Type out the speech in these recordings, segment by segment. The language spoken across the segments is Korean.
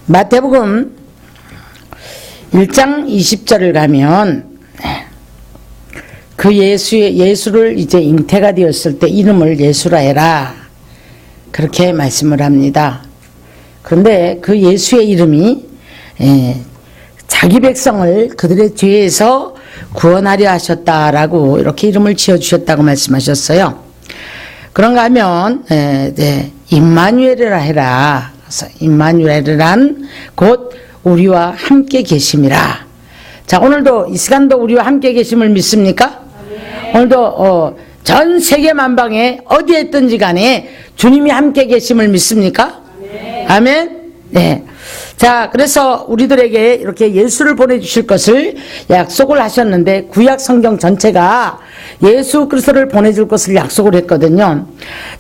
마태복음 1장 20절을 가면 그 예수를 이제 잉태가 되었을 때 이름을 예수라 해라, 그렇게 말씀을 합니다. 그런데 그 예수의 이름이 자기 백성을 그들의 죄에서 구원하려 하셨다라고 이렇게 이름을 지어주셨다고 말씀하셨어요. 그런가 하면 임마누엘이라 해라. 그래서 임마누엘이란 곧 우리와 함께 계심이라. 자, 오늘도 이 시간도 우리와 함께 계심을 믿습니까? 네. 오늘도 전 세계 만방에 어디에 있든지 간에 주님이 함께 계심을 믿습니까? 네. 아멘. 네. 자, 그래서 우리들에게 이렇게 예수를 보내주실 것을 약속을 하셨는데, 구약 성경 전체가 예수 그리스도를 보내줄 것을 약속을 했거든요.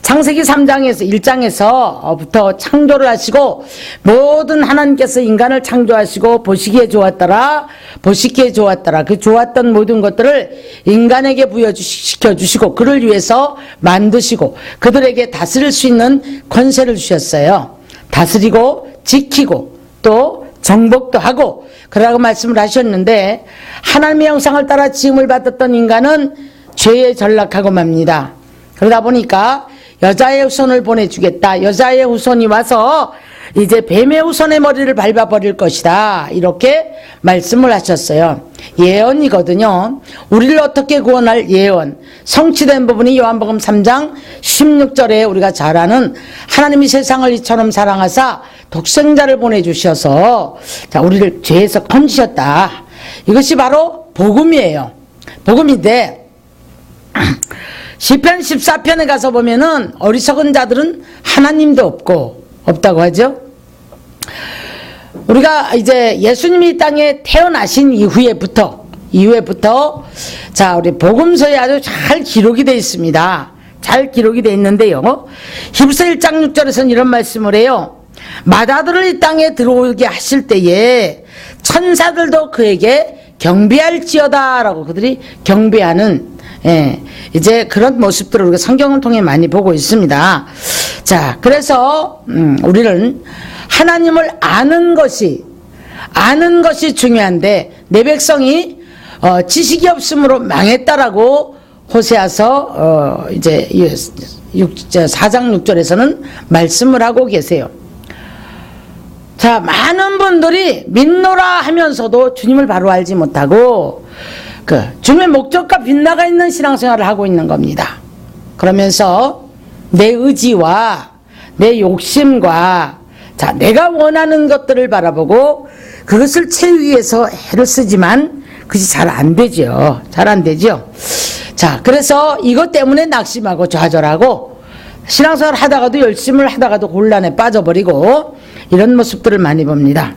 창세기 3장에서 1장에서부터 창조를 하시고, 모든 하나님께서 인간을 창조하시고 보시기에 좋았더라, 보시기에 좋았더라, 그 좋았던 모든 것들을 인간에게 부여시켜주시고 그를 위해서 만드시고 그들에게 다스릴 수 있는 권세를 주셨어요. 다스리고 지키고 또 정복도 하고 그러라고 말씀을 하셨는데, 하나님의 형상을 따라 지음을 받았던 인간은 죄에 전락하고 맙니다. 그러다 보니까 여자의 후손을 보내주겠다, 여자의 후손이 와서 이제 뱀의 후손의 머리를 밟아버릴 것이다, 이렇게 말씀을 하셨어요. 예언이거든요. 우리를 어떻게 구원할 예언, 성취된 부분이 요한복음 3장 16절에 우리가 잘 아는 하나님이 세상을 이처럼 사랑하사 독생자를 보내주셔서 자, 우리를 죄에서 건지셨다. 이것이 바로 복음이에요. 복음인데 시편 14편에 가서 보면은 어리석은 자들은 하나님도 없다고 하죠. 우리가 이제 예수님이 이 땅에 태어나신 이후에부터 자, 우리 복음서에 아주 잘 기록이 되어 있습니다. 잘 기록이 되어 있는데요, 히브리서 1장 6절에서는 이런 말씀을 해요. 맏아들을 이 땅에 들어오게 하실 때에 천사들도 그에게 경배할지어다 라고 그들이 경배하는, 이제 그런 모습들을 우리가 성경을 통해 많이 보고 있습니다. 자, 그래서 우리는 하나님을 아는 것이 중요한데, 내 백성이 지식이 없으므로 망했다라고 호세아서 이제 4장 6절에서는 말씀을 하고 계세요. 자, 많은 분들이 믿노라 하면서도 주님을 바로 알지 못하고 그 주님의 목적과 빗나가 있는 신앙생활을 하고 있는 겁니다. 그러면서 내 의지와 내 욕심과 자, 내가 원하는 것들을 바라보고 그것을 채우기 위해서 애를 쓰지만 그것이 잘 안 되죠. 잘 안 되죠. 자, 그래서 이것 때문에 낙심하고 좌절하고 신앙생활 하다가도 열심을 하다가도 곤란에 빠져버리고 이런 모습들을 많이 봅니다.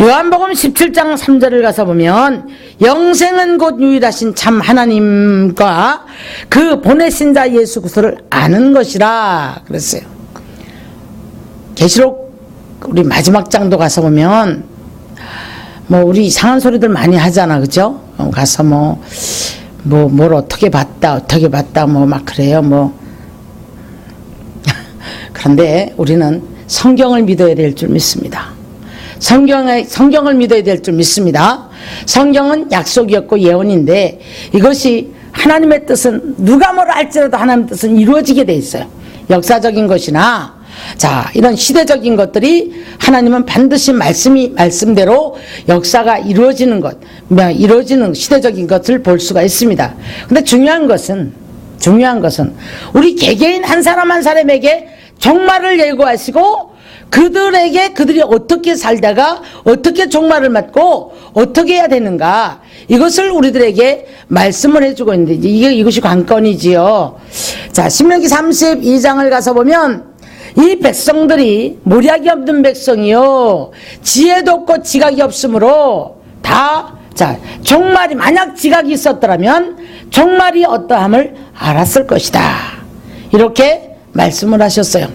요한복음 17장 3절을 가서 보면 영생은 곧 유일하신 참 하나님과 그 보내신 자 예수 그리스도를 아는 것이라 그랬어요. 계시록 우리 마지막 장도 가서 보면 뭐 우리 이상한 소리들 많이 하잖아, 그죠? 가서 뭘 어떻게 봤다 뭐 막 그래요. 그런데 우리는 성경을 믿어야 될 줄 믿습니다. 성경을 믿어야 될 줄 믿습니다. 성경은 약속이었고 예언인데 이것이 하나님의 뜻은 누가 뭐라 할지라도 하나님의 뜻은 이루어지게 돼 있어요. 역사적인 것이나 자, 이런 시대적인 것들이 하나님은 반드시 말씀대로 역사가 이루어지는 시대적인 것을 볼 수가 있습니다. 근데 중요한 것은 우리 개개인 한 사람 한 사람에게 종말을 예고하시고 그들이 어떻게 살다가 어떻게 종말을 맞고 어떻게 해야 되는가, 이것을 우리들에게 말씀을 해주고 있는데 이것이 관건이지요. 자, 신명기 32장을 가서 보면 이 백성들이 모략이 없는 백성이요 지혜도 없고 지각이 없으므로 종말이 만약 지각이 있었더라면 종말이 어떠함을 알았을 것이다, 이렇게 말씀을 하셨어요.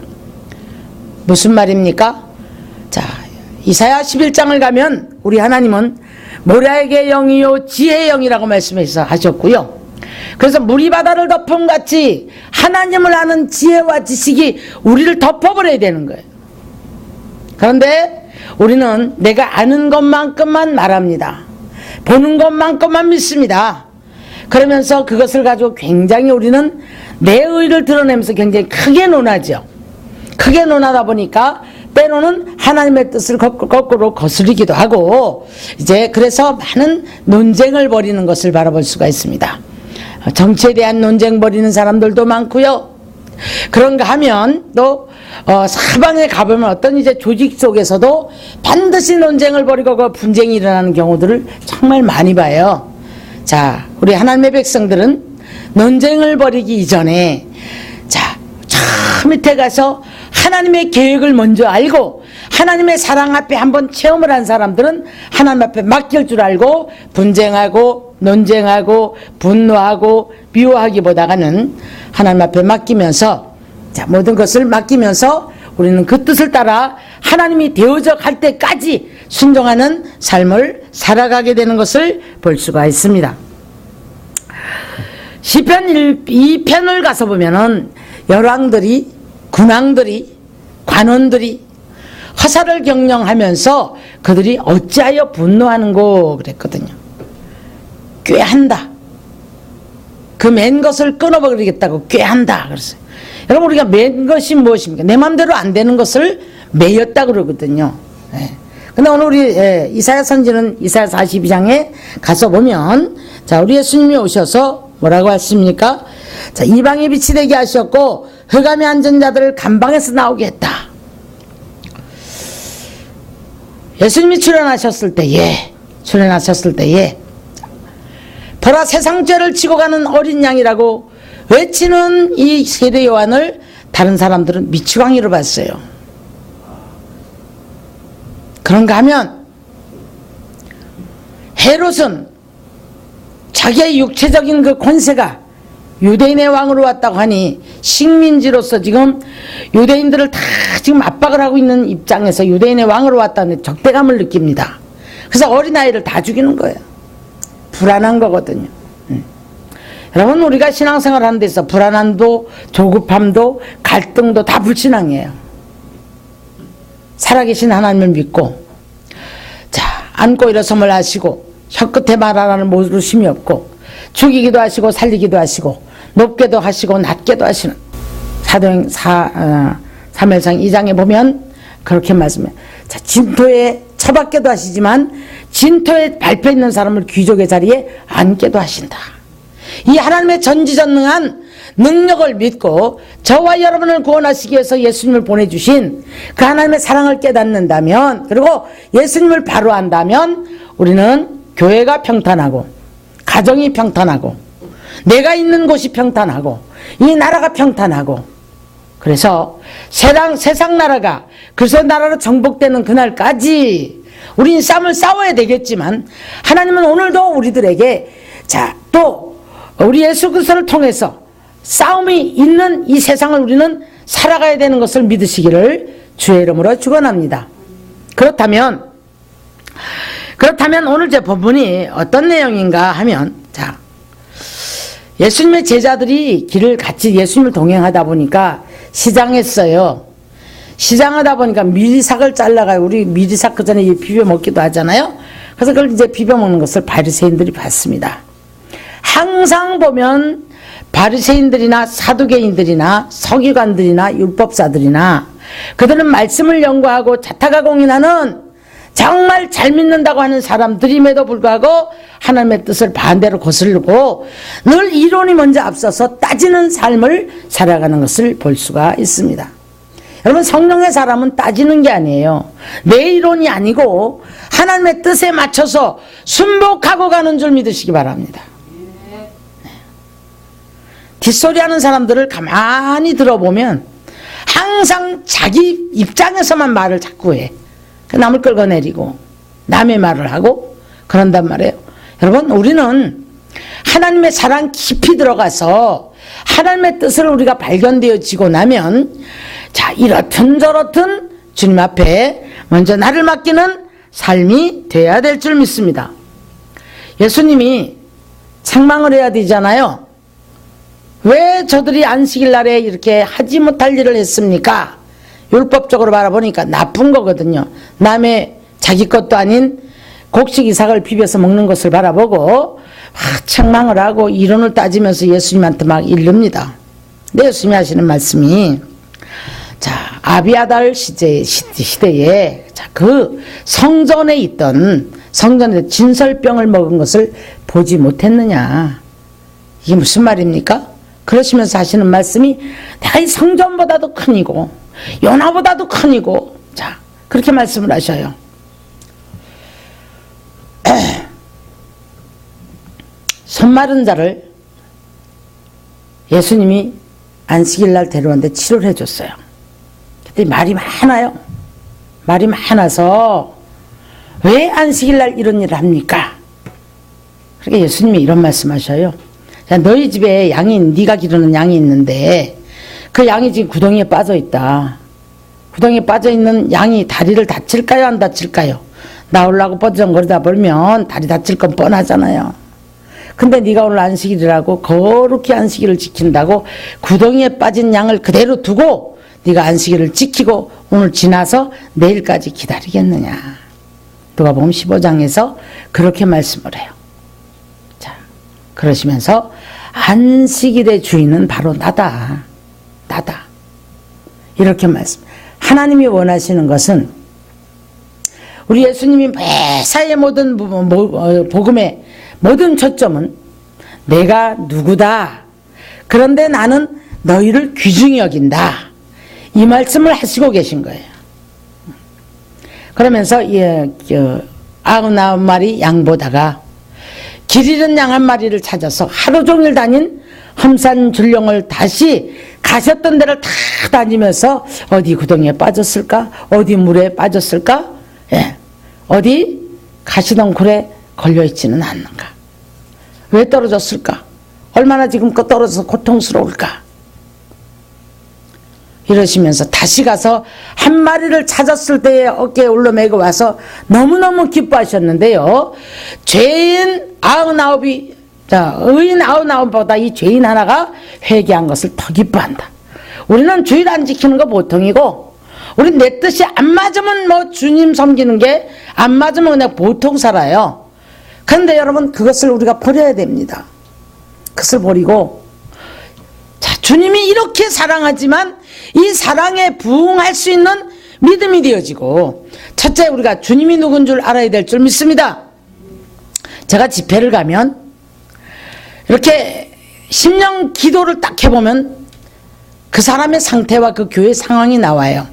무슨 말입니까? 자, 이사야 11장을 가면 우리 하나님은 모략의 영이요 지혜의 영이라고 말씀해서 하셨고요. 그래서 물이 바다를 덮은 같이 하나님을 아는 지혜와 지식이 우리를 덮어버려야 되는 거예요. 그런데 우리는 내가 아는 것만큼만 말합니다. 보는 것만큼만 믿습니다. 그러면서 그것을 가지고 굉장히 우리는 내 의를 드러내면서 굉장히 크게 논하죠. 크게 논하다 보니까 때로는 하나님의 뜻을 거꾸로 거스르기도 하고, 이제 그래서 많은 논쟁을 벌이는 것을 바라볼 수가 있습니다. 정치에 대한 논쟁 벌이는 사람들도 많고요. 그런가 하면 또 사방에 가보면 어떤 이제 조직 속에서도 반드시 논쟁을 벌이고 그 분쟁이 일어나는 경우들을 정말 많이 봐요. 자, 우리 하나님의 백성들은 논쟁을 벌이기 이전에 저 밑에 가서 하나님의 계획을 먼저 알고 하나님의 사랑 앞에 한번 체험을 한 사람들은 하나님 앞에 맡길 줄 알고 분쟁하고 논쟁하고 분노하고 미워하기보다는 하나님 앞에 맡기면서, 모든 것을 맡기면서 우리는 그 뜻을 따라 하나님이 되어져 갈 때까지 순종하는 삶을 살아가게 되는 것을 볼 수가 있습니다. 시편 2편을 가서 보면은 열왕들이, 군왕들이, 관원들이 허사를 경영하면서 그들이 어찌하여 분노하는고 그랬거든요. 꾀한다. 그 맨 것을 끊어버리겠다고 꾀한다 그랬어요. 여러분, 우리가 맨 것이 무엇입니까? 내 마음대로 안 되는 것을 매였다 그러거든요. 근데 오늘 우리 이사야 선지는 이사야 42장에 가서 보면, 우리 예수님이 오셔서 뭐라고 하십니까? 이방의 빛이 되게 하셨고 흑암에 앉은 자들을 감방에서 나오게 했다. 예수님이 출현하셨을 때에 보라, 세상 죄를 지고 가는 어린 양이라고 외치는 이 세례 요한을 다른 사람들은 미치광이로 봤어요. 그런가 하면 헤롯은 자기의 육체적인 그 권세가 유대인의 왕으로 왔다고 하니 식민지로서 지금 유대인들을 다 지금 압박을 하고 있는 입장에서 유대인의 왕으로 왔다는 적대감을 느낍니다. 그래서 어린아이를 다 죽이는 거예요. 불안한 거거든요. 여러분, 우리가 신앙생활 하는 데서 불안함도 조급함도 갈등도 다 불신앙이에요. 살아계신 하나님을 믿고 앉고 일어섬을 하시고 혀끝에 말 하나를 모르심이 없고 죽이기도 하시고 살리기도 하시고 높게도 하시고 낮게도 하시는 사무엘상 2장에 보면 그렇게 말씀해요. 진토에 처박게도 하시지만 진토에 밟혀 있는 사람을 귀족의 자리에 앉게도 하신다. 이 하나님의 전지전능한 능력을 믿고 저와 여러분을 구원하시기 위해서 예수님을 보내주신 그 하나님의 사랑을 깨닫는다면, 그리고 예수님을 바로 안다면 우리는 교회가 평탄하고 가정이 평탄하고 내가 있는 곳이 평탄하고 이 나라가 평탄하고, 그래서 세상 나라가 그리스도 나라로 정복되는 그날까지 우린 싸움을 싸워야 되겠지만, 하나님은 오늘도 우리들에게 또 우리 예수 그리스도를 통해서 싸움이 있는 이 세상을 우리는 살아가야 되는 것을 믿으시기를 주의 이름으로 축원합니다. 그렇다면 오늘 제 본문이 어떤 내용인가 하면, 예수님의 제자들이 길을 같이 예수님을 동행하다 보니까 시장했어요. 시장하다 보니까 미리삭을 잘라가요. 우리 미리삭 그 전에 비벼 먹기도 하잖아요. 그래서 그걸 이제 비벼 먹는 것을 바리새인들이 봤습니다. 항상 보면 바리새인들이나 사두개인들이나 서기관들이나 율법사들이나 그들은 말씀을 연구하고 자타가 공인하는 정말 잘 믿는다고 하는 사람들임에도 불구하고 하나님의 뜻을 반대로 거스르고 늘 이론이 먼저 앞서서 따지는 삶을 살아가는 것을 볼 수가 있습니다. 여러분, 성령의 사람은 따지는 게 아니에요. 내 이론이 아니고 하나님의 뜻에 맞춰서 순복하고 가는 줄 믿으시기 바랍니다. 뒷소리하는 사람들을 가만히 들어보면 항상 자기 입장에서만 말을 자꾸 해. 남을 끌어내리고 남의 말을 하고 그런단 말이에요. 여러분, 우리는 하나님의 사랑 깊이 들어가서 하나님의 뜻을 우리가 발견되어지고 나면 이렇든 저렇든 주님 앞에 먼저 나를 맡기는 삶이 돼야 될 줄 믿습니다. 예수님이 책망을 해야 되잖아요. 왜 저들이 안식일 날에 이렇게 하지 못할 일을 했습니까? 율법적으로 바라보니까 나쁜 거거든요. 남의 자기 것도 아닌 곡식 이삭을 비벼서 먹는 것을 바라보고 책망을 하고 이론을 따지면서 예수님한테 막 이릅니다. 근데 예수님이 하시는 말씀이, 자, 아비아달 시대에 그 성전에 있던, 성전에 진설병을 먹은 것을 보지 못했느냐. 이게 무슨 말입니까? 그러시면서 하시는 말씀이, 내가 이 성전보다도 큰이고 요나보다도 큰이고, 자, 그렇게 말씀을 하셔요. 손 마른 자를 예수님이 안식일날 데려왔는데 치료를 해줬어요. 그때 말이 많아요. 말이 많아서 왜 안식일날 이런 일을 합니까? 그러니까 예수님이 이런 말씀하셔요. 자, 너희 집에 양이, 네가 기르는 양이 있는데 그 양이 지금 구덩이에 빠져 있다. 구덩이에 빠져 있는 양이 다리를 다칠까요, 안 다칠까요? 나오려고 뻗정거리다 보면 다리 다칠 건 뻔하잖아요. 근데 네가 오늘 안식일이라고 거룩히 안식일을 지킨다고 구덩이에 빠진 양을 그대로 두고 네가 안식일을 지키고 오늘 지나서 내일까지 기다리겠느냐. 누가복음 15장에서 그렇게 말씀을 해요. 자, 그러시면서 안식일의 주인은 바로 나다. 나다. 이렇게 말씀. 하나님이 원하시는 것은 우리 예수님이 매사의 모든 복음의 모든 초점은 내가 누구다. 그런데 나는 너희를 귀중히 여긴다. 이 말씀을 하시고 계신 거예요. 그러면서 99마리 양 보다가 길 잃은 양 한 마리를 찾아서 하루 종일 다닌 험산줄령을 다시 가셨던 데를 다 다니면서 어디 구덩이에 빠졌을까? 어디 물에 빠졌을까? 예. 어디 가시덩굴에 걸려있지는 않는가? 왜 떨어졌을까? 얼마나 지금껏 떨어져서 고통스러울까? 이러시면서 다시 가서 한 마리를 찾았을 때에 어깨에 올려매고 와서 너무너무 기뻐하셨는데요. 죄인 99이, 자, 의인 99보다 이 죄인 하나가 회개한 것을 더 기뻐한다. 우리는 주일 안 지키는 거 보통이고, 우리 내 뜻이 안 맞으면 뭐 주님 섬기는 게 안 맞으면 그냥 보통 살아요. 그런데 여러분, 그것을 우리가 버려야 됩니다. 그것을 버리고, 자, 주님이 이렇게 사랑하지만 이 사랑에 부응할 수 있는 믿음이 되어지고, 첫째, 우리가 주님이 누군 줄 알아야 될 줄 믿습니다. 제가 집회를 가면 이렇게 심령 기도를 딱 해보면 그 사람의 상태와 그 교회 상황이 나와요.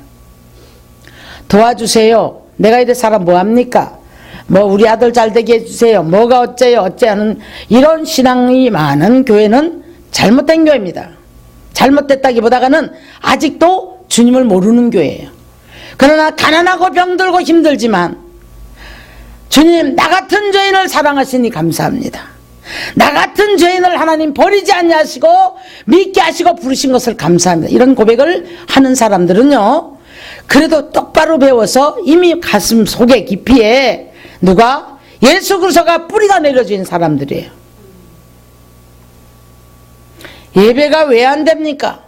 도와주세요. 내가 이래 사람 뭐합니까? 뭐 우리 아들 잘되게 해주세요. 뭐가 어째요 어째하는 이런 신앙이 많은 교회는 잘못된 교회입니다. 잘못됐다기보다는 아직도 주님을 모르는 교회예요. 그러나 가난하고 병들고 힘들지만 주님, 나 같은 죄인을 사랑하시니 감사합니다. 나 같은 죄인을 하나님 버리지 아니하시고 믿게 하시고 부르신 것을 감사합니다. 이런 고백을 하는 사람들은요, 그래도 똑바로 배워서 이미 가슴 속에 깊이에 누가? 예수 그리스도가 뿌리가 내려진 사람들이에요. 예배가 왜 안 됩니까?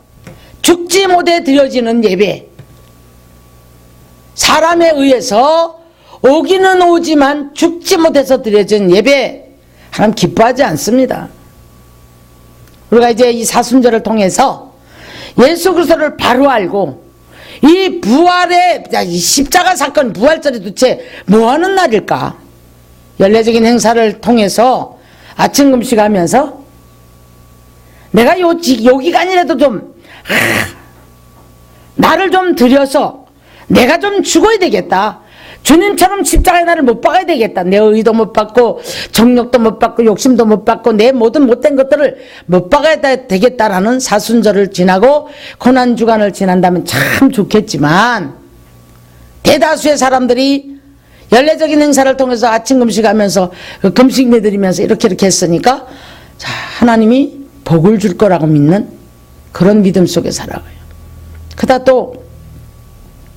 죽지 못해 드려지는 예배, 사람에 의해서 오기는 오지만 죽지 못해서 드려진 예배, 하나님 기뻐하지 않습니다. 우리가 이제 이 사순절을 통해서 예수 그리스도를 바로 알고 이 부활의 이 십자가 사건 부활절이 도대체 뭐하는 날일까? 연례적인 행사를 통해서 아침 금식하면서 내가 요 기간이라도 좀 나를 좀 들여서 내가 좀 죽어야 되겠다. 주님처럼 십자가의 날을 못 박아야 되겠다. 내 의도 못 받고 정욕도 못 받고 욕심도 못 받고 내 모든 못된 것들을 못 박아야 되겠다라는 사순절을 지나고 고난주간을 지난다면 참 좋겠지만, 대다수의 사람들이 연례적인 행사를 통해서 아침 금식하면서 금식 매드리면서 이렇게 했으니까 자, 하나님이 복을 줄 거라고 믿는 그런 믿음 속에 살아가요. 그러다 또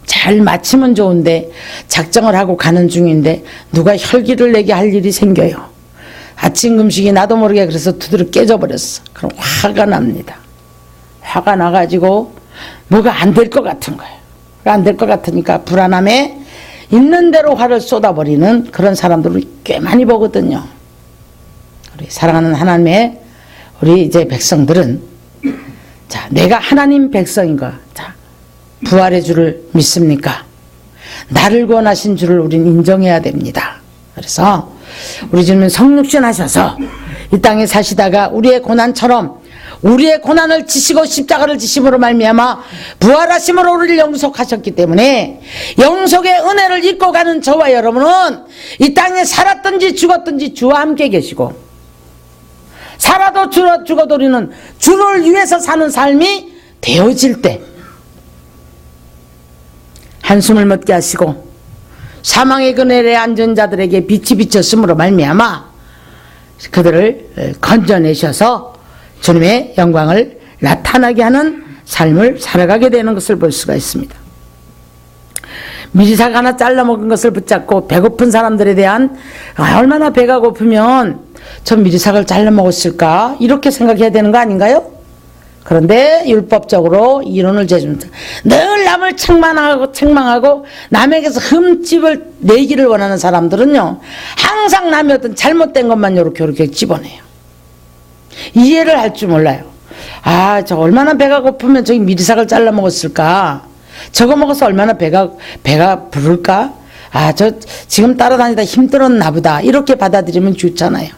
잘 마치면 좋은데 작정을 하고 가는 중인데 누가 혈기를 내게 할 일이 생겨요. 아침 금식이 나도 모르게 그래서 두드러 깨져버렸어. 그럼 화가 납니다. 화가 나가지고 뭐가 안 될 것 같은 거예요. 안 될 것 같으니까 불안함에 있는 대로 화를 쏟아버리는 그런 사람들을 꽤 많이 보거든요. 우리 사랑하는 하나님의 우리 이제 백성들은, 자, 내가 하나님 백성인가? 자, 부활의 주를 믿습니까? 나를 구원하신 주를 우린 인정해야 됩니다. 그래서 우리 주님은 성육신 하셔서 이 땅에 사시다가 우리의 고난처럼 우리의 고난을 지시고 십자가를 지심으로 말미암아 부활하심으로 우리를 영속하셨기 때문에 영속의 은혜를 입고 가는 저와 여러분은 이 땅에 살았든지 죽었든지 주와 함께 계시고, 살아도 죽어도 우리는 주를 위해서 사는 삶이 되어질 때 한숨을 멎게 하시고 사망의 그늘에 앉은 자들에게 빛이 비쳤으므로 말미암아 그들을 건져내셔서 주님의 영광을 나타나게 하는 삶을 살아가게 되는 것을 볼 수가 있습니다. 미리삭 하나 잘라 먹은 것을 붙잡고 배고픈 사람들에 대한, 얼마나 배가 고프면 저 미리삭을 잘라 먹었을까, 이렇게 생각해야 되는 거 아닌가요? 그런데 율법적으로 이론을 제시합니다. 늘 남을 책망하고 남에게서 흠집을 내기를 원하는 사람들은요, 항상 남의 어떤 잘못된 것만 이렇게 집어내요. 이해를 할 줄 몰라요. 아, 저 얼마나 배가 고프면 저기 미리삭을 잘라 먹었을까? 저거 먹어서 얼마나 배가 부를까? 아, 저 지금 따라다니다 힘들었나 보다, 이렇게 받아들이면 좋잖아요.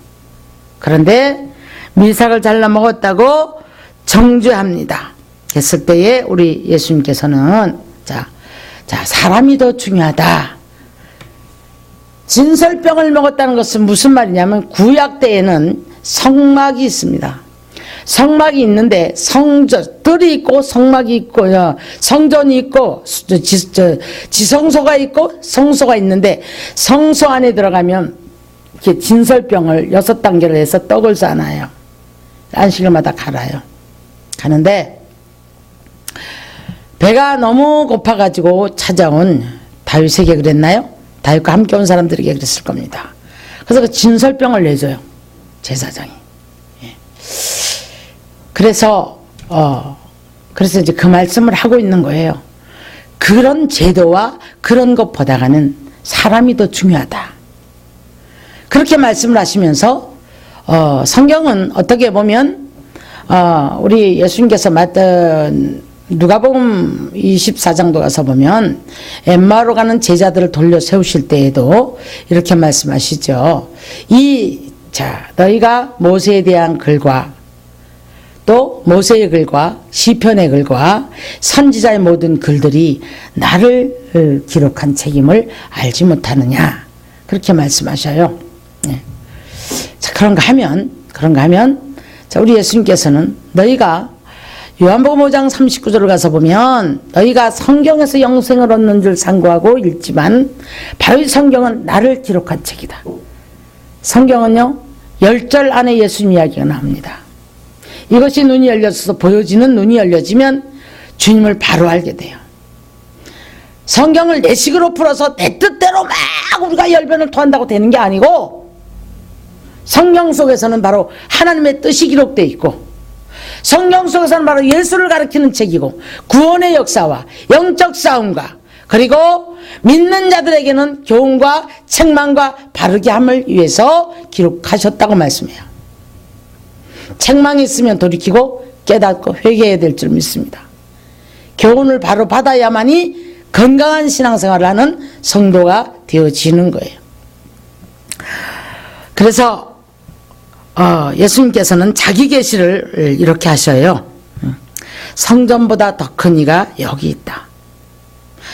그런데 미리삭을 잘라 먹었다고 정죄합니다. 했을 때에 우리 예수님께서는 자, 사람이 더 중요하다. 진설병을 먹었다는 것은 무슨 말이냐면, 구약 때에는 성막이 있습니다. 성막이 있는데 뜰이 있고 성막이 있고 성전이 있고 지성소가 있고 성소가 있는데, 성소 안에 들어가면 이렇게 진설병을 6단계를 해서 떡을 싸놔요. 안식일마다 갈아요. 가는데 배가 너무 고파가지고 찾아온 다윗에게 그랬나요? 다윗과 함께 온 사람들에게 그랬을 겁니다. 그래서 그 진설병을 내줘요, 제사장이. 예. 그래서 이제 그 말씀을 하고 있는 거예요. 그런 제도와 그런 것보다는 사람이 더 중요하다. 그렇게 말씀을 하시면서 성경은 어떻게 보면 우리 예수님께서 누가복음 24장도 가서 보면 엠마오로 가는 제자들을 돌려 세우실 때에도 이렇게 말씀하시죠. 너희가 모세에 대한 글과 또 모세의 글과 시편의 글과 선지자의 모든 글들이 나를 기록한 책임을 알지 못하느냐, 그렇게 말씀하셔요. 네. 자, 그런가 하면 자, 우리 예수님께서는 너희가 요한복음 5장 39절을 가서 보면 너희가 성경에서 영생을 얻는 줄 상고하고 읽지만 바로 이 성경은 나를 기록한 책이다. 성경은요, 10절 안에 예수님 이야기가 나옵니다. 이것이 눈이 열려서 보여지는 눈이 열려지면 주님을 바로 알게 돼요. 성경을 내 식으로 풀어서 내 뜻대로 막 우리가 열변을 토한다고 되는 게 아니고, 성경 속에서는 바로 하나님의 뜻이 기록되어 있고, 성경 속에서는 바로 예수를 가리키는 책이고, 구원의 역사와 영적 싸움과 그리고 믿는 자들에게는 교훈과 책망과 바르게 함을 위해서 기록하셨다고 말씀해요. 책망이 있으면 돌이키고 깨닫고 회개해야 될 줄 믿습니다. 교훈을 바로 받아야만이 건강한 신앙생활을 하는 성도가 되어지는 거예요. 그래서 예수님께서는 자기 계시를 이렇게 하셔요. 성전보다 더 큰 이가 여기 있다.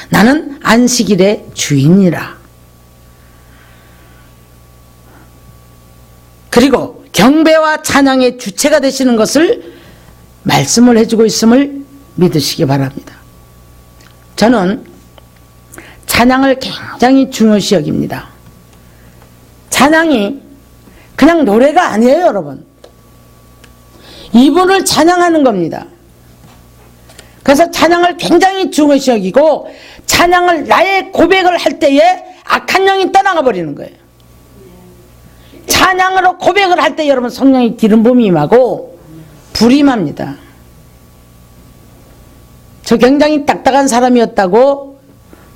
나는 안식일의 주인이라. 그리고 경배와 찬양의 주체가 되시는 것을 말씀을 해주고 있음을 믿으시기 바랍니다. 저는 찬양을 굉장히 중요시 여깁니다. 찬양이 그냥 노래가 아니에요, 여러분. 이분을 찬양하는 겁니다. 그래서 찬양을 굉장히 중요시 여기고, 찬양을 나의 고백을 할 때에 악한 영이 떠나가 버리는 거예요. 찬양으로 고백을 할 때 여러분, 성령이 기름 부음이 임하고 불이 임합니다. 저 굉장히 딱딱한 사람이었다고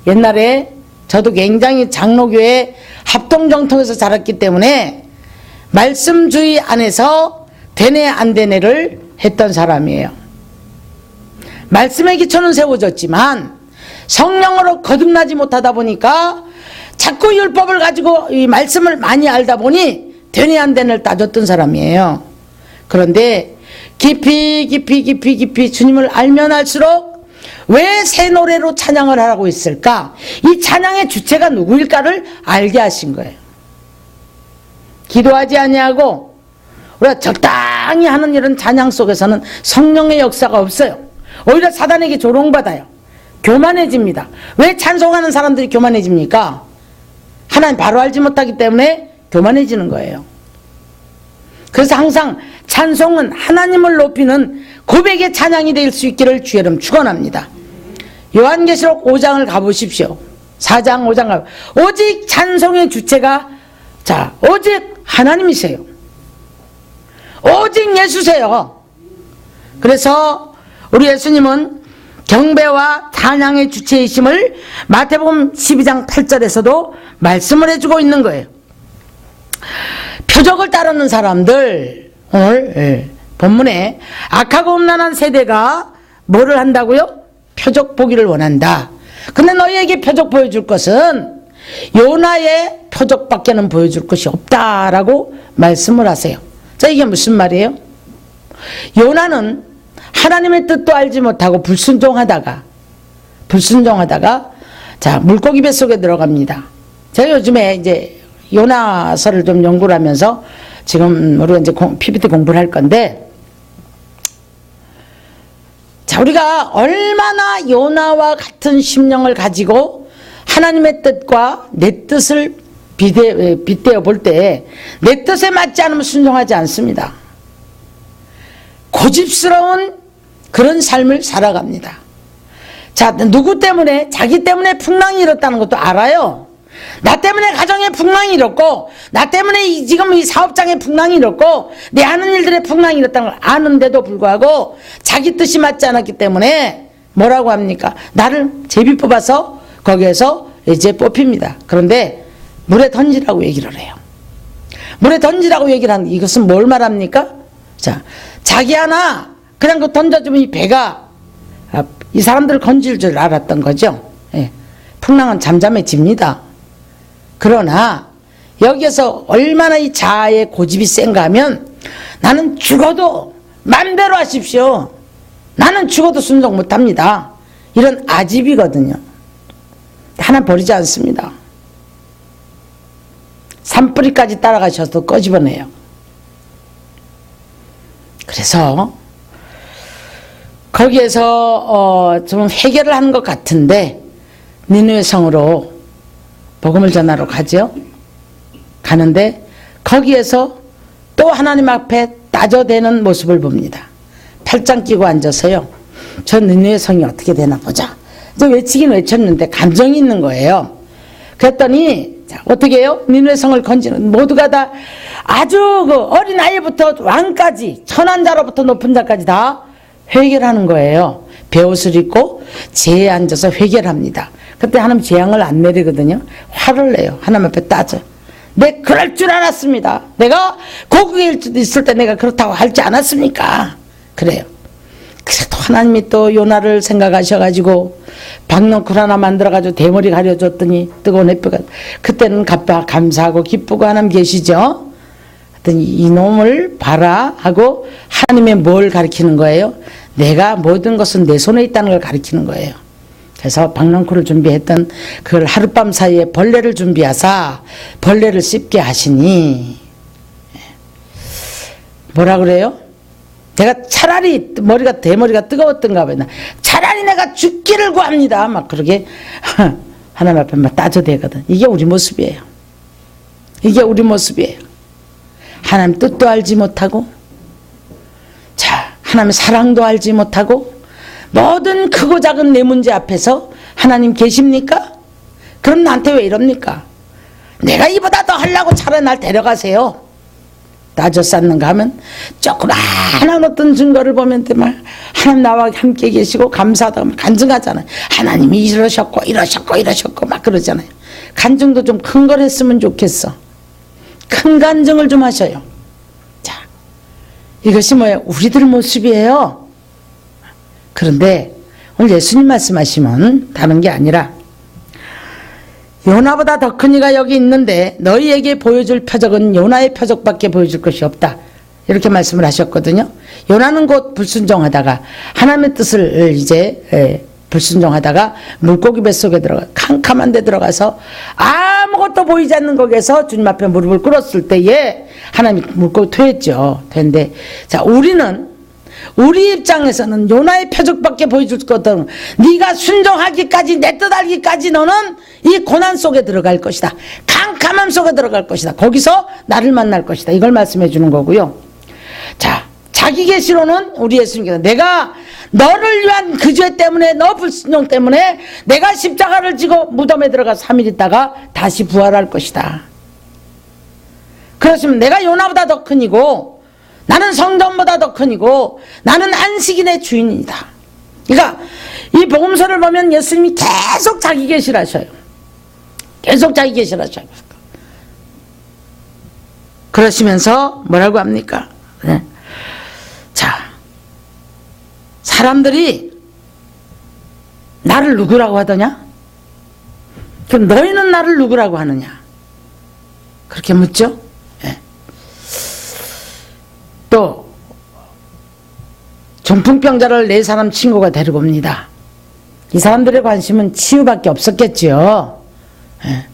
옛날에 저도 굉장히 장로교회 합동정통에서 자랐기 때문에 말씀주의 안에서 되네 안 되네를 했던 사람이에요. 말씀의 기초는 세워졌지만 성령으로 거듭나지 못하다 보니까 자꾸 율법을 가지고 이 말씀을 많이 알다 보니 되네 안 되네를 따졌던 사람이에요. 그런데 깊이 주님을 알면 알수록 왜 새 노래로 찬양을 하라고 했을까? 이 찬양의 주체가 누구일까를 알게 하신 거예요. 기도하지 아니하고 우리가 적당히 하는 이런 찬양 속에서는 성령의 역사가 없어요. 오히려 사단에게 조롱받아요. 교만해집니다. 왜 찬송하는 사람들이 교만해집니까? 하나님 바로 알지 못하기 때문에 교만해지는 거예요. 그래서 항상 찬송은 하나님을 높이는 고백의 찬양이 될 수 있기를 주의 이름 축원합니다. 요한계시록 5장을 가보십시오. 4장 5장 가 오직 찬송의 주체가 오직 하나님이세요. 오직 예수세요. 그래서 우리 예수님은 경배와 찬양의 주체이심을 마태복음 12장 8절에서도 말씀을 해주고 있는 거예요. 표적을 따르는 사람들, 오늘 본문에 악하고 음란한 세대가 뭐를 한다고요? 표적 보기를 원한다. 근데 너희에게 표적 보여줄 것은 요나의 표적밖에는 보여줄 것이 없다라고 말씀을 하세요. 자, 이게 무슨 말이에요? 요나는 하나님의 뜻도 알지 못하고 불순종하다가 물고기 뱃속에 들어갑니다. 제가 요즘에 이제 요나서를 좀 연구를 하면서 지금 우리가 이제 PPT 공부를 할 건데, 자, 우리가 얼마나 요나와 같은 심령을 가지고 하나님의 뜻과 내 뜻을 빗대어 볼 때 내 뜻에 맞지 않으면 순종하지 않습니다. 고집스러운 그런 삶을 살아갑니다. 자, 누구 때문에? 자기 때문에 풍랑이 일었다는 것도 알아요. 나 때문에 가정에 풍랑이 일었고, 나 때문에 지금 이 사업장에 풍랑이 일었고, 내 하는 일들에 풍랑이 일었다는 걸 아는데도 불구하고 자기 뜻이 맞지 않았기 때문에 뭐라고 합니까? 나를 제비 뽑아서 거기에서 이제 뽑힙니다. 그런데 물에 던지라고 얘기를 해요. 물에 던지라고 얘기를 하는 이것은 뭘 말합니까? 자, 자기 하나 그냥 그 던져주면 이 배가 이 사람들을 건질 줄 알았던 거죠. 예. 풍랑은 잠잠해집니다. 그러나 여기에서 얼마나 이 자아의 고집이 센가 하면, 나는 죽어도 맘대로 하십시오. 나는 죽어도 순종 못합니다. 이런 아집이거든요. 하나 버리지 않습니다. 산뿌리까지 따라가셔서 꺼집어내요. 그래서 거기에서 좀 해결을 하는 것 같은데 니느웨 성으로 복음을 전하러 가죠. 가는데 거기에서 또 하나님 앞에 따져대는 모습을 봅니다. 팔짱 끼고 앉아서요. 저 니느웨 성이 어떻게 되나 보자. 이제 외치긴 외쳤는데 감정이 있는 거예요. 그랬더니 자, 어떻게 해요? 니느웨 성을 건지는 모두가 다 아주 그 어린 아이부터 왕까지, 천한자로부터 높은 자까지 다 회개를 하는 거예요. 베옷을 입고 제에 앉아서 회개를 합니다. 그때 하나님 재앙을 안 내리거든요. 화를 내요. 하나님 앞에 따져. 내 그럴 줄 알았습니다. 내가 고국에 있을 때 내가 그렇다고 할지 않았습니까? 그래요. 그래도 하나님이 또 요나를 생각하셔가지고 박넝쿨 하나 만들어가지고 대머리 가려줬더니 뜨거운 햇볕가, 그때는 감사하고 기쁘고 하나님 계시죠? 그랬더니 이놈을 봐라 하고 하나님의 뭘 가리키는 거예요? 내가 모든 것은 내 손에 있다는 걸 가리키는 거예요. 그래서 박넝쿨을 준비했던 그걸 하룻밤 사이에 벌레를 준비하사 벌레를 씹게 하시니, 뭐라 그래요? 내가 차라리 대머리가 뜨거웠던가 봐요. 차라리 내가 죽기를 구합니다. 막 그러게 하나님 앞에 막 따져대거든. 이게 우리 모습이에요. 이게 우리 모습이에요. 하나님 뜻도 알지 못하고, 자, 하나님의 사랑도 알지 못하고, 모든 크고 작은 내 문제 앞에서 하나님 계십니까? 그럼 나한테 왜 이럽니까? 내가 이보다 더 하려고 차라리 날 데려가세요. 따져 쌓는가 하면 조그마한 어떤 증거를 보면 막 하나님 나와 함께 계시고 감사하다고 간증하잖아요. 하나님이 이러셨고 막 그러잖아요. 간증도 좀 큰 걸 했으면 좋겠어. 큰 간증을 좀 하셔요. 자, 이것이 뭐예요? 우리들 모습이에요. 그런데 오늘 예수님 말씀하시면 다른 게 아니라 요나보다 더 큰 이가 여기 있는데 너희에게 보여줄 표적은 요나의 표적밖에 보여줄 것이 없다. 이렇게 말씀을 하셨거든요. 요나는 곧 불순종하다가 하나님의 뜻을 이제 불순종하다가 물고기 뱃속에 들어가 캄캄한 데 들어가서 아무것도 보이지 않는 거기에서 주님 앞에 무릎을 꿇었을 때에 하나님이 물고기 토했죠. 토했는데 자, 우리 입장에서는 요나의 표적밖에 보여줄 거거든. 네가 순종하기까지 내 뜻 알기까지 너는 이 고난 속에 들어갈 것이다. 캄캄함 속에 들어갈 것이다. 거기서 나를 만날 것이다. 이걸 말씀해 주는 거고요. 자, 자기 계시로는 우리 예수님께서 내가 너를 위한 그 죄 때문에 너 불순종 때문에 내가 십자가를 지고 무덤에 들어가서 3일 있다가 다시 부활할 것이다. 그렇지만 내가 요나보다 더 큰이고 나는 성전보다 더 큰이고 나는 안식일의 주인이다. 그러니까 이 복음서를 보면 예수님이 계속 자기 계시를 하셔요. 계속 자기 계시를 하셔요. 그러시면서 뭐라고 합니까? 네. 자, 사람들이 나를 누구라고 하더냐? 그럼 너희는 나를 누구라고 하느냐? 그렇게 묻죠? 네. 또 중풍병자를 4사람 친구가 데리고 옵니다. 이 사람들의 관심은 치유밖에 없었겠죠. 예.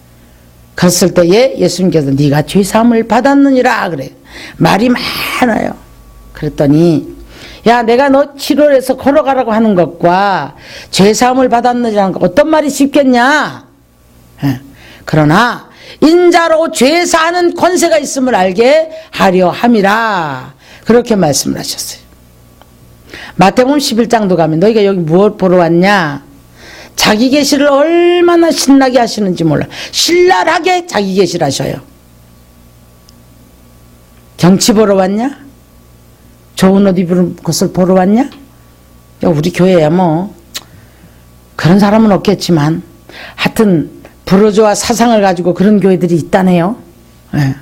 그랬을 때에 예수님께서 네가 죄사함을 받았느니라 그래요. 말이 많아요. 그랬더니 야, 내가 너 치료해서 걸어가라고 하는 것과 죄사함을 받았느니라는 거 어떤 말이 쉽겠냐? 예. 그러나 인자로 죄사하는 권세가 있음을 알게 하려 함이라 그렇게 말씀을 하셨어요. 마태복음 11장도 가면 너희가 여기 무엇 보러 왔냐? 자기 계시를 얼마나 신나게 하시는지 몰라. 신랄하게 자기 계시를 하셔요. 경치 보러 왔냐? 좋은 옷 입은 것을 보러 왔냐? 우리 교회야 뭐 그런 사람은 없겠지만 하여튼 부르주아 사상을 가지고 그런 교회들이 있다네요. 네.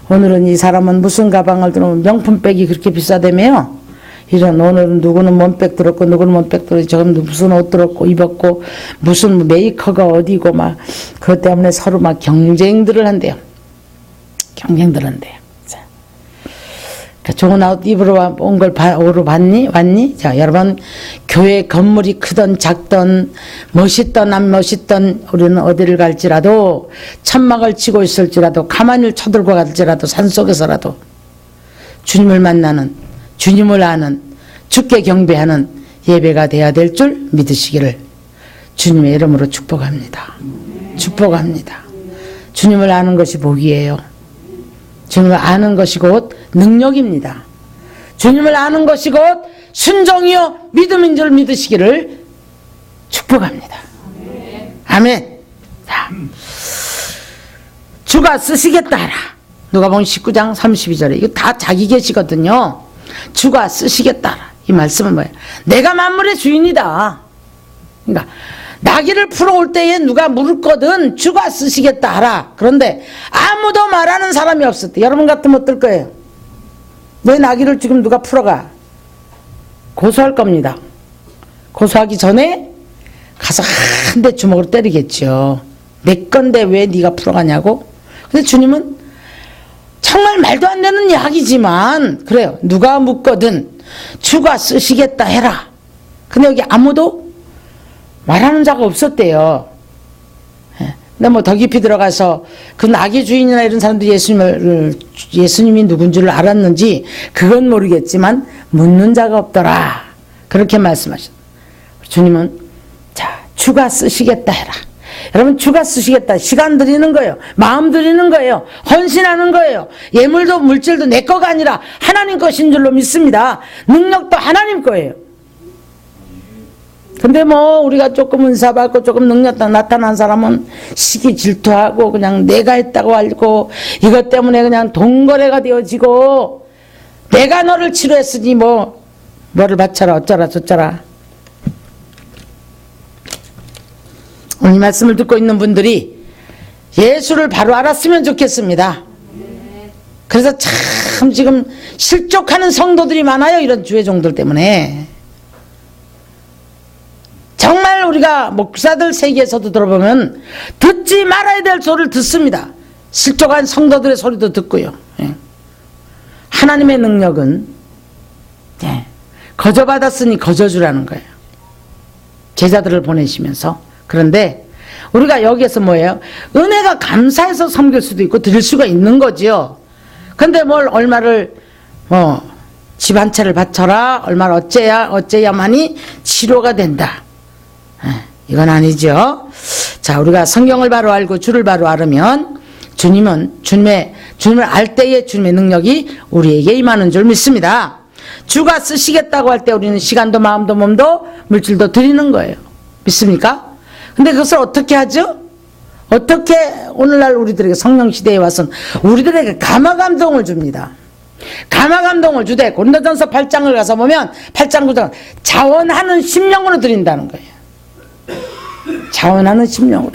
오늘은 이 사람은 무슨 가방을 들어오면 명품백이 그렇게 비싸다며요. 이런 오늘은 누구는 몸백 들었고 누구는 몸백 들었고 저건 무슨 옷 들었고 입었고 무슨 메이커가 어디고 막 그것 때문에 서로 막 경쟁들을 한대요. 경쟁들 한대요. 자, 좋은 옷 입으러 온 걸 오러 왔니? 자, 여러분 교회 건물이 크던 작던 멋있던 안 멋있던 우리는 어디를 갈지라도 천막을 치고 있을지라도 가만히 쳐들고 갈지라도 산속에서라도 주님을 만나는 주님을 아는 주께 경배하는 예배가 돼야 될 줄 믿으시기를 주님의 이름으로 축복합니다. 축복합니다. 주님을 아는 것이 복이에요. 주님을 아는 것이 곧 능력입니다. 주님을 아는 것이 곧 순종이요 믿음인 줄 믿으시기를 축복합니다. 아멘. 자, 주가 쓰시겠다 하라. 누가복음 19장 32절에 이거 다 자기 계시거든요. 주가 쓰시겠다 하라. 이 말씀은 뭐예요? 내가 만물의 주인이다. 그러니까 나귀를 풀어올 때에 누가 물었거든 주가 쓰시겠다 하라. 그런데 아무도 말하는 사람이 없었대. 여러분 같으면 어떨 거예요? 내 나귀를 지금 누가 풀어가? 고소할 겁니다. 고소하기 전에 가서 한 대 주먹으로 때리겠죠. 내 건데 왜 네가 풀어가냐고. 근데 주님은 정말 말도 안 되는 이야기지만 그래요. 누가 묻거든 주가 쓰시겠다 해라. 근데 여기 아무도 말하는 자가 없었대요. 근데 뭐 더 깊이 들어가서 그 나귀 주인이나 이런 사람들이 예수님이 누군 줄 알았는지 그건 모르겠지만 묻는 자가 없더라. 그렇게 말씀하셨어요. 주님은 자, 주가 쓰시겠다 해라. 여러분 주가 쓰시겠다. 시간 드리는 거예요. 마음 드리는 거예요. 헌신하는 거예요. 예물도 물질도 내 거가 아니라 하나님 것인 줄로 믿습니다. 능력도 하나님 거예요. 근데 뭐 우리가 조금 은사 받고 조금 능력 나타난 사람은 시기 질투하고 그냥 내가 했다고 알고 이것 때문에 그냥 돈거래가 되어지고 내가 너를 치료했으니 뭐를 바쳐라 어쩌라 저쩌라. 오늘 이 말씀을 듣고 있는 분들이 예수를 바로 알았으면 좋겠습니다. 그래서 참 지금 실족하는 성도들이 많아요. 이런 주의 종들 때문에. 정말 우리가 목사들 세계에서도 들어보면 듣지 말아야 될 소리를 듣습니다. 실족한 성도들의 소리도 듣고요. 하나님의 능력은 거저받았으니 거저주라는 거예요. 제자들을 보내시면서. 그런데 우리가 여기에서 뭐예요? 은혜가 감사해서 섬길 수도 있고 드릴 수가 있는 거지요. 근데 얼마를 집 한 채를 바쳐라 얼마를 어째야만이 치료가 된다. 이건 아니죠. 자, 우리가 성경을 바로 알고 주를 바로 알으면 주님을 알 때에 주님의 능력이 우리에게 임하는 줄 믿습니다. 주가 쓰시겠다고 할 때 우리는 시간도 마음도 몸도 물질도 드리는 거예요. 믿습니까? 근데 그것을 어떻게 하죠? 어떻게 오늘날 우리들에게 성령 시대에 와서는 우리들에게 감화감동을 줍니다. 감화감동을 주되 고린도전서 8장을 가서 보면 8장 9장 자원하는 심령으로 드린다는 거예요. 자원하는 심령으로.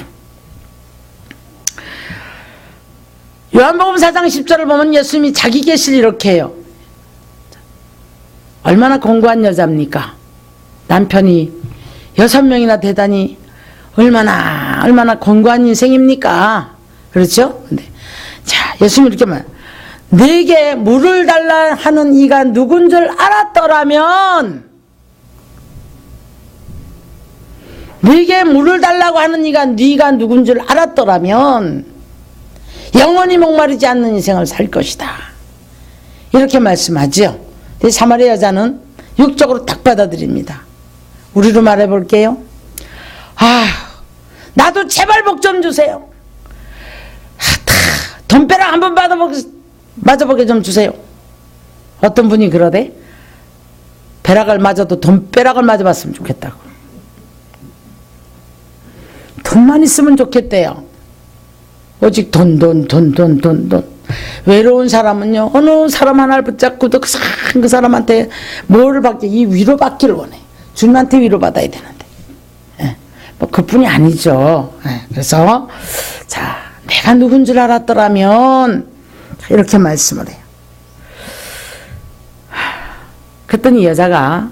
요한복음 4장 10절을 보면 예수님이 자기 계시를 이렇게 해요. 얼마나 공고한 여자입니까? 남편이 6명이나 되다니 얼마나 공고한 인생입니까? 그렇죠? 근데 자, 예수님이 이렇게 말해요. 네게 물을 달라 하는 이가 누군 줄 알았더라면 네게 물을 달라고 하는 이가 네가 누군 줄 알았더라면 영원히 목마르지 않는 인생을 살 것이다. 이렇게 말씀하죠. 사마리아 여자는 육적으로 딱 받아들입니다. 우리로 말해볼게요. 나도 제발 복 좀 주세요. 돈벼락 한번 맞아보게 좀 주세요. 어떤 분이 그러대? 벼락을 맞아도 돈벼락을 맞아봤으면 좋겠다고. 돈만 있으면 좋겠대요. 오직 돈. 외로운 사람은요, 어느 사람 하나를 붙잡고도 그 사람한테 뭐를 받게, 이 위로받기를 원해. 주님한테 위로받아야 되는데. 그뿐이 아니죠. 그래서, 자, 내가 누군 줄 알았더라면, 이렇게 말씀을 해요. 그랬더니 여자가,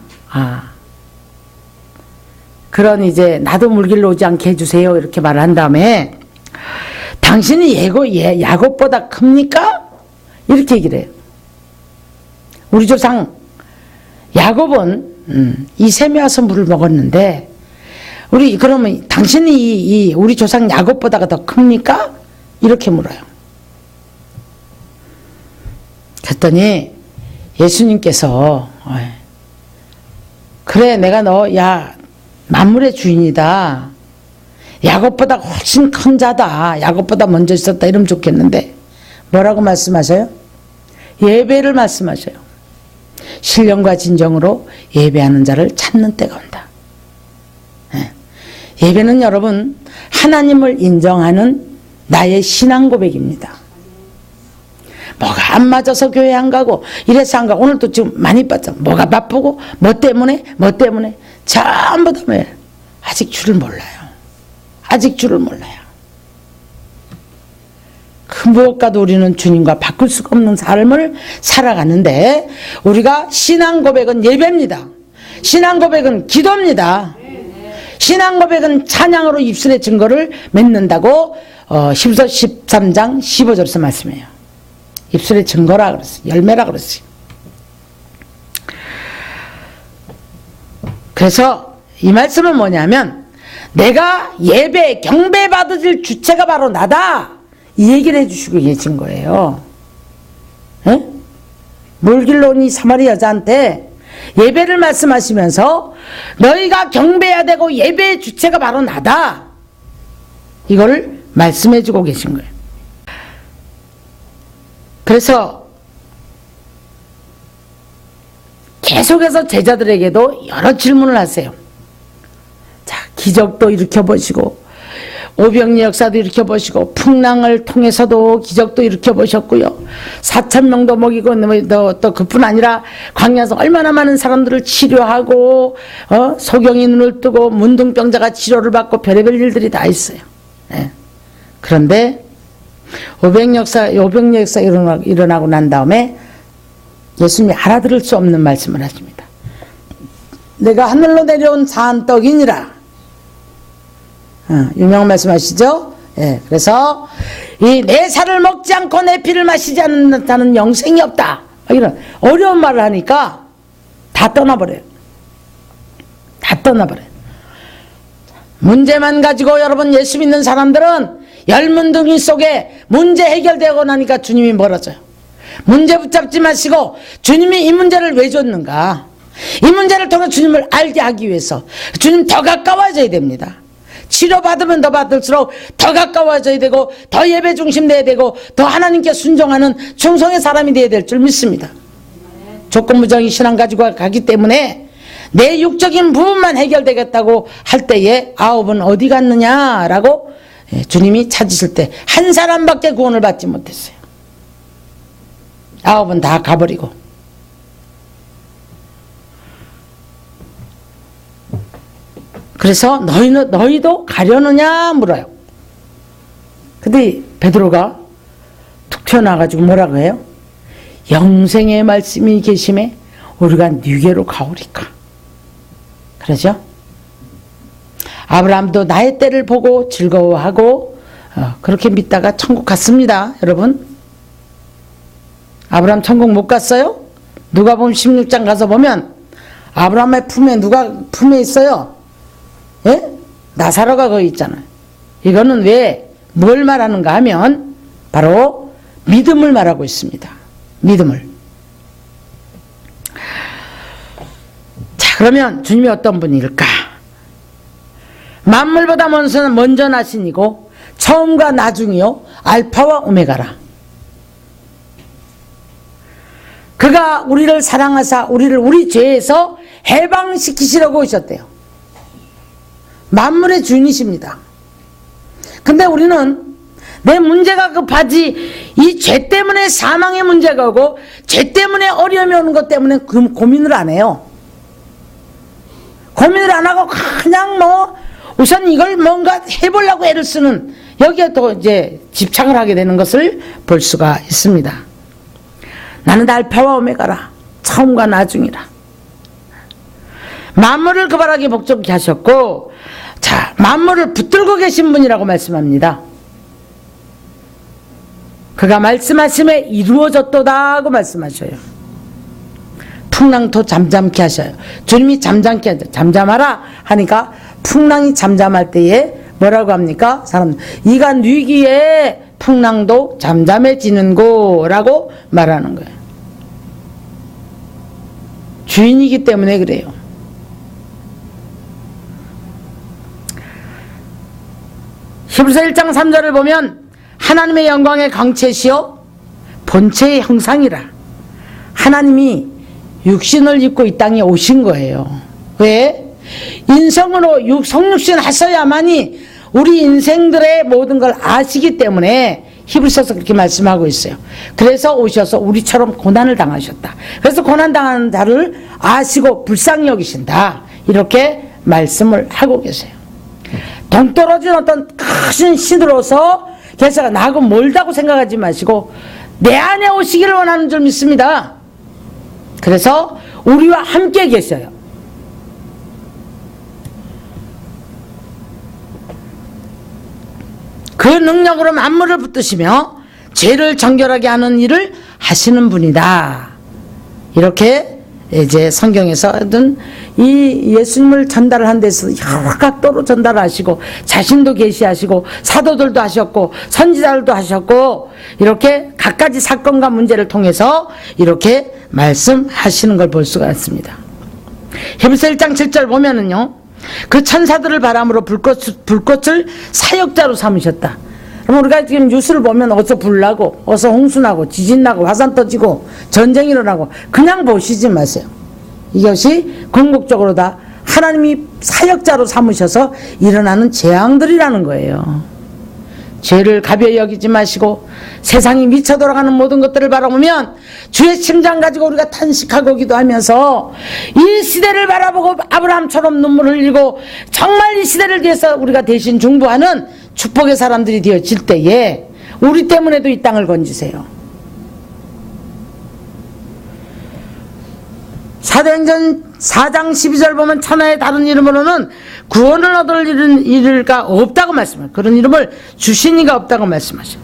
그런 이제, 나도 물길로 오지 않게 해주세요. 이렇게 말을 한 다음에, 당신이 야곱보다 큽니까? 이렇게 얘기를 해요. 우리 조상 야곱은 이 샘에 와서 물을 먹었는데 그러면 당신이 우리 조상 야곱보다가 더 큽니까? 이렇게 물어요. 그랬더니 예수님께서 그래 내가 만물의 주인이다. 야곱보다 훨씬 큰 자다. 야곱보다 먼저 있었다. 이러면 좋겠는데 뭐라고 말씀하셔요? 예배를 말씀하셔요. 신령과 진정으로 예배하는 자를 찾는 때가 온다. 예배는 여러분 하나님을 인정하는 나의 신앙 고백입니다. 뭐가 안 맞아서 교회 안 가고 이래서 안 가고 오늘도 지금 많이 빠져. 뭐가 바쁘고 뭐 때문에 전부 다 아직 주를 몰라요. 아직 주를 몰라요. 그 무엇과도 우리는 주님과 바꿀 수가 없는 삶을 살아가는데 우리가 신앙 고백은 예배입니다. 신앙 고백은 기도입니다. 신앙 고백은 찬양으로 입술의 증거를 맺는다고 히브리서 13장 15절에서 말씀해요. 입술의 증거라 그랬어요. 열매라 그랬어요. 그래서 이 말씀은 뭐냐면 내가 예배, 경배 받을 주체가 바로 나다. 이 얘기를 해주시고 계신 거예요. 에? 물길로 온 이 사마리아 여자한테 예배를 말씀하시면서 너희가 경배해야 되고 예배의 주체가 바로 나다. 이걸 말씀해주고 계신 거예요. 그래서 계속해서 제자들에게도 여러 질문을 하세요. 기적도 일으켜보시고 오병리 역사도 일으켜보시고 풍랑을 통해서도 기적도 일으켜보셨고요. 4,000명도 먹이고 또 그뿐 아니라 광야에서 얼마나 많은 사람들을 치료하고 소경이 눈을 뜨고 문둥병자가 치료를 받고 별의별 일들이 다 있어요. 예. 그런데 오병리 역사 일어나고 난 다음에 예수님이 알아들을 수 없는 말씀을 하십니다. 내가 하늘로 내려온 산떡이니라. 유명한 말씀 하시죠? 예, 그래서 이 내 살을 먹지 않고 내 피를 마시지 않는다는 영생이 없다. 이런 어려운 말을 하니까 다 떠나버려요. 다 떠나버려요. 문제만 가지고 여러분 예수 믿는 사람들은 열문둥이 속에 문제 해결되고 나니까 주님이 멀어져요. 문제 붙잡지 마시고 주님이 이 문제를 왜 줬는가? 이 문제를 통해 주님을 알게 하기 위해서 주님 더 가까워져야 됩니다. 치료받으면 더 받을수록 더 가까워져야 되고 더 예배 중심 돼야 되고 더 하나님께 순종하는 충성의 사람이 돼야 될 줄 믿습니다. 조건부정의 신앙 가지고 가기 때문에 내 육적인 부분만 해결되겠다고 할 때에 9은 어디 갔느냐라고 주님이 찾으실 때 한 사람밖에 구원을 받지 못했어요. 9은 다 가버리고. 그래서 너희도 가려느냐 물어요. 근데 베드로가 툭 튀어나와가지고 뭐라고 해요? 영생의 말씀이 계심에 우리가 네게로 가오리까. 그러죠? 아브라함도 나의 때를 보고 즐거워하고 그렇게 믿다가 천국 갔습니다. 여러분, 아브라함 천국 못 갔어요? 누가복음 16장 가서 보면 아브라함의 품에 누가 품에 있어요? 예? 나사로가 거기 있잖아요. 이거는 왜 뭘 말하는가 하면 바로 믿음을 말하고 있습니다. 믿음을. 자, 그러면 주님이 어떤 분일까? 만물보다 먼저 나신 이고 처음과 나중이요 알파와 오메가라. 그가 우리를 사랑하사 우리를 우리 죄에서 해방시키시려고 오셨대요. 만물의 주인이십니다. 근데 우리는 내 문제가 급하지 이 죄 때문에 사망의 문제가 오고 죄 때문에 어려움이 오는 것 때문에 고민을 안 해요. 고민을 안 하고 그냥 우선 이걸 뭔가 해보려고 애를 쓰는 여기에 또 이제 집착을 하게 되는 것을 볼 수가 있습니다. 나는 알파와 오메가라. 처음과 나중이라. 만물을 그발하게 복종케 하셨고, 자, 만물을 붙들고 계신 분이라고 말씀합니다. 그가 말씀하심에 이루어졌도다 하고 말씀하셔요. 풍랑도 잠잠케 하셔요. 주님이 잠잠케 하죠. 잠잠하라 하니까 풍랑이 잠잠할 때에 뭐라고 합니까? 사람, 이가 뉘기에 풍랑도 잠잠해지는고 라고 말하는 거예요. 주인이기 때문에 그래요. 히브리서 1장 3절을 보면 하나님의 영광의 광채시요 본체의 형상이라. 하나님이 육신을 입고 이 땅에 오신 거예요. 왜? 인성으로 성육신 하셔야만이 우리 인생들의 모든 걸 아시기 때문에 히브리서에서 그렇게 말씀하고 있어요. 그래서 오셔서 우리처럼 고난을 당하셨다. 그래서 고난당하는 자를 아시고 불쌍히 여기신다. 이렇게 말씀을 하고 계세요. 동떨어진 어떤 큰 신으로서 계세가 나하고 멀다고 생각하지 마시고 내 안에 오시기를 원하는 줄 믿습니다. 그래서 우리와 함께 계셔요. 그 능력으로 만물을 붙드시며 죄를 정결하게 하는 일을 하시는 분이다. 이렇게 이제 성경에서든 이 예수님을 전달을 한 데서 여러 각도로 전달하시고 자신도 계시하시고 사도들도 하셨고 선지자들도 하셨고 이렇게 각가지 사건과 문제를 통해서 이렇게 말씀하시는 걸 볼 수가 있습니다. 히브리서 1장 7절 보면은요, 그 천사들을 바람으로 불꽃을 사역자로 삼으셨다. 그럼 우리가 지금 뉴스를 보면 어서 불 나고 어서 홍수 나고 지진 나고 화산 터지고 전쟁이 일어나고 그냥 보시지 마세요. 이것이 궁극적으로 다 하나님이 사역자로 삼으셔서 일어나는 재앙들이라는 거예요. 죄를 가벼이 여기지 마시고 세상이 미쳐 돌아가는 모든 것들을 바라보면 주의 심장 가지고 우리가 탄식하고 기도하면서 이 시대를 바라보고 아브라함처럼 눈물을 흘리고 정말 이 시대를 위해서 우리가 대신 중보하는 축복의 사람들이 되어질 때에 우리 때문에도 이 땅을 건지세요. 사도행전 4장 12절 보면 천하의 다른 이름으로는 구원을 얻을 이를가 없다고 말씀해요. 그런 이름을 주신 이가 없다고 말씀하셔요.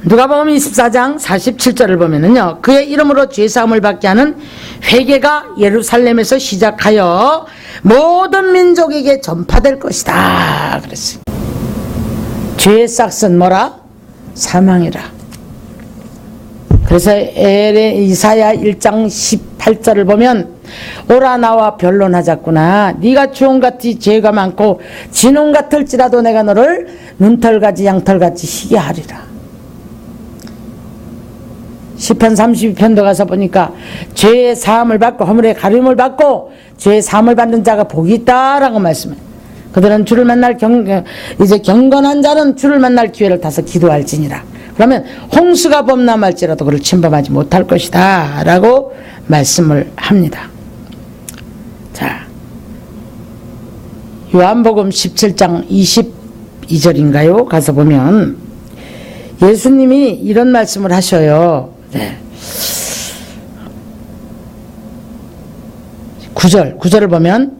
누가복음 24장 47절을 보면은요, 그의 이름으로 죄사함을 받게 하는 회개가 예루살렘에서 시작하여 모든 민족에게 전파될 것이다 그랬어요. 죄의 싹은 뭐라? 사망이라. 그래서 이사야 1장 18절을 보면 오라 나와 변론하자꾸나. 네가 주홍같이 죄가 많고 진홍 같을지라도 내가 너를 눈털같이 양털같이 희게 하리라. 시편 32편도 가서 보니까 죄의 사함을 받고 허물의 가림을 받고 죄의 사함을 받는 자가 복이 있다라고 말씀해요. 그들은 주를 만날 이제 경건한 자는 주를 만날 기회를 타서 기도할지니라. 그러면 홍수가 범람할지라도 그를 침범하지 못할 것이다 라고 말씀을 합니다. 자, 요한복음 17장 22절인가요? 가서 보면 예수님이 이런 말씀을 하셔요. 네. 9절을 보면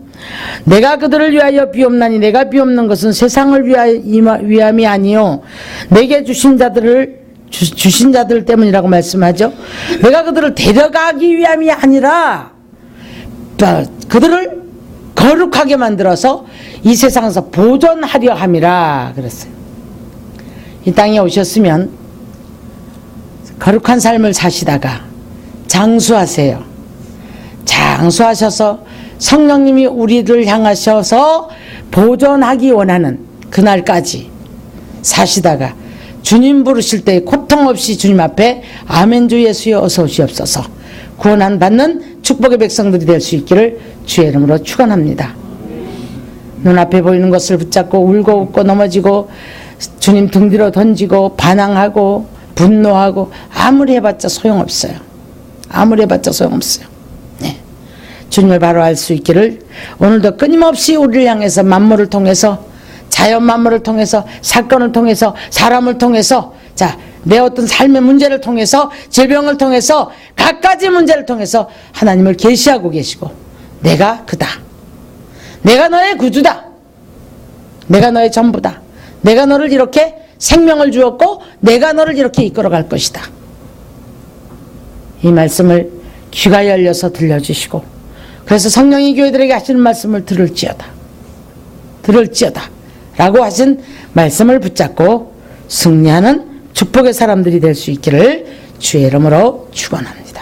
내가 그들을 위하여 비옵나니 내가 비옵는 것은 세상을 위함이 아니요 내게 주신 자들 때문이라고 말씀하죠. 내가 그들을 데려가기 위함이 아니라 그들을 거룩하게 만들어서 이 세상에서 보존하려 함이라 그랬어요. 이 땅에 오셨으면 거룩한 삶을 사시다가 장수하세요. 장수하셔서 성령님이 우리를 향하셔서 보존하기 원하는 그날까지 사시다가 주님 부르실 때 고통 없이 주님 앞에 아멘 주 예수여 어서 오시옵소서 구원 받는 축복의 백성들이 될 수 있기를 주의 이름으로 축원합니다. 눈앞에 보이는 것을 붙잡고 울고 웃고 넘어지고 주님 등 뒤로 던지고 반항하고 분노하고 아무리 해봤자 소용없어요. 아무리 해봤자 소용없어요. 네. 주님을 바로 알 수 있기를 오늘도 끊임없이 우리를 향해서 만물을 통해서 자연 만물을 통해서 사건을 통해서 사람을 통해서 내 어떤 삶의 문제를 통해서 질병을 통해서 갖가지 문제를 통해서 하나님을 계시하고 계시고 내가 그다. 내가 너의 구주다. 내가 너의 전부다. 내가 너를 이렇게 생명을 주었고 내가 너를 이렇게 이끌어갈 것이다. 이 말씀을 귀가 열려서 들려주시고 그래서 성령이 교회들에게 하시는 말씀을 들을지어다 라고 하신 말씀을 붙잡고 승리하는 축복의 사람들이 될 수 있기를 주의 이름으로 축원합니다.